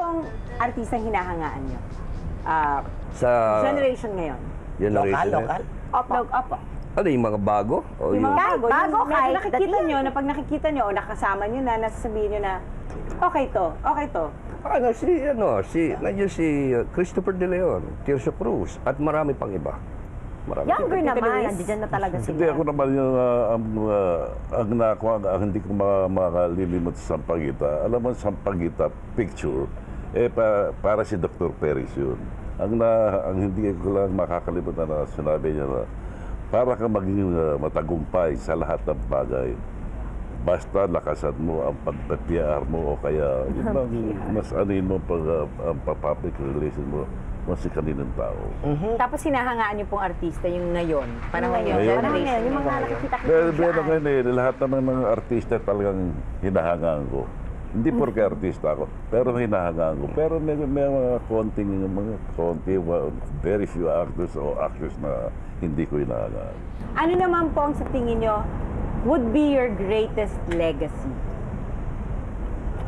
pong artistang hinahangaan nyo? Sa Generation ngayon. generation. Opo. Ano yung mga bago? O Yung yung, mga bago, bago, yung kahit nakikita dati. nyo, na pag nakikita nyo o nakasama nyo na, nasasabihin nyo na, okay to. nandiyan si Christopher De Leon, Tirso Cruz, at marami pang iba. Marami Younger pang iba. naman, Luis? nandiyan na talaga Hindi sila. ako naman yung ang nakuha, hindi ko makalilimot sa Sampaguita. Alam mo, Sampaguita picture, para si Dr. Perez yun. Ang hindi ko lang makakalimutan na sinabi niya na para kang maging matagumpay sa lahat ng bagay. Basta lakasan mo ang pagpapiyar mo o kaya yun lang, mas anin mo ang public relation mo mas si kaninang tao. Tapos hinahangaan nyo pong artista yung ngayon. Parang ngayon. Ngayon. Parang ngayon, yung mga nakikita-kita Pero ngayon lahat naman ng mga artista talagang hinahangaan ko. Hindi porke artista ako, pero hinahangaan ko. Pero may mga very few actors o actors na hindi ko hinahangaan. Ano naman po ang sa tingin nyo would be your greatest legacy?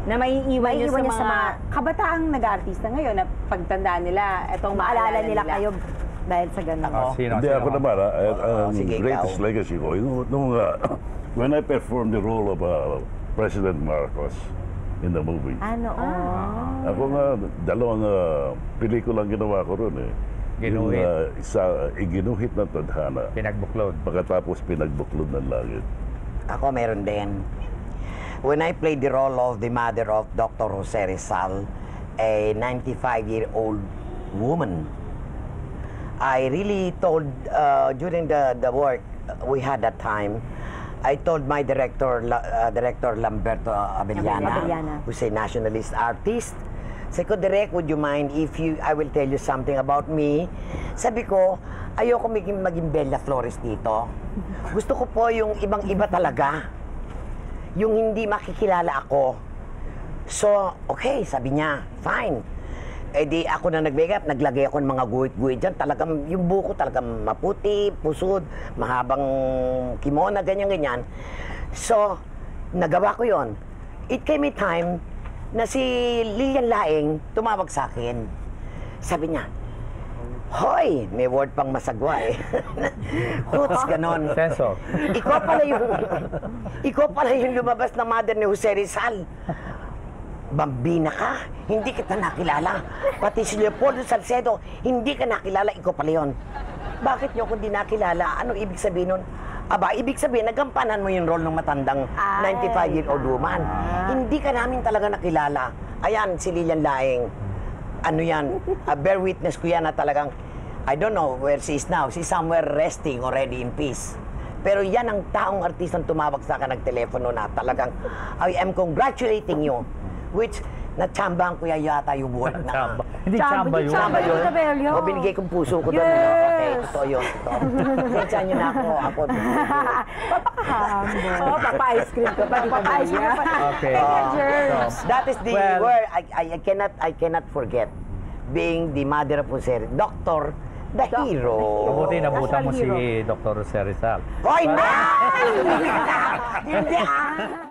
Na maiiwan nyo Maiiwan sa nyo sa mga mga- kabataang nag-artista ngayon na pagtandaan nila, etong Maalala nila kayo dahil sa ganun. Hindi ako naman, ang sige, greatest ikaw. legacy ko, when I performed the role of President Marcos in the movie. Ano, Ako nga, dalawang pelikulang ginawa ko ron eh. Ginuhit. Yung isa, iginuhit ng tadhana. Pinagbuklod. Pagkatapos pinagbuklod ng langit. Ako meron din. When I played the role of the mother of Dr. Jose Rizal, a 95-year-old woman, I really told, during the work we had that time, I told my director, Director Lamberto Abellana, who's a nationalist artist, sabi ko, Direk, would you mind if I will tell you something about me? Sabi ko, ayoko maging Bella Flores dito. Gusto ko po yung ibang-iba talaga. Yung hindi makikilala ako. So, okay, sabi niya, fine. Eh di ako na nag-make up, naglagay ako ng mga guhit-guhit dyan. Talagang, yung buko talagang maputi, pusod, mahabang kimona, ganyan-ganyan. So, nagawa ko yon. It came a time na si Lilian Laing tumawag sa akin. Sabi niya, hoy, may word pang masagwa eh. Hoots, ganon. Senso. Ikaw pala yung lumabas na mother ni Jose Rizal. Bambina ka, hindi kita nakilala. Pati si Leopoldo Salcedo, hindi ka nakilala, ikaw pala yun. Bakit niyo kung di nakilala? Ano ibig sabihin nun? Aba, ibig sabihin, nagampanan mo yung role ng matandang 95-year-old woman. Hindi ka namin talaga nakilala. Ayan, si Lilian Laing. Ano yan? Bear witness ko yan na talagang, I don't know where she is now. She's somewhere resting already in peace. Pero yan ang taong artistang tumawag sa akin ng telepono na talagang, I am congratulating you. Which, natsambahan ko yata yung buwan na. Hindi chamba yun. Chamba yun? Tabelio. O binigay kong puso ko doon. Okay, totoo yun. Kaya nyo na ako. Oo, papa-ice cream ka pa. Papa-ice cream ka pa. Okay. That is the Well, word I cannot forget. Being the mother of Jose, Doctor, the hero. Mabuti nabutan mo si Dr. Jose Rizal. Hoy, na! Hindi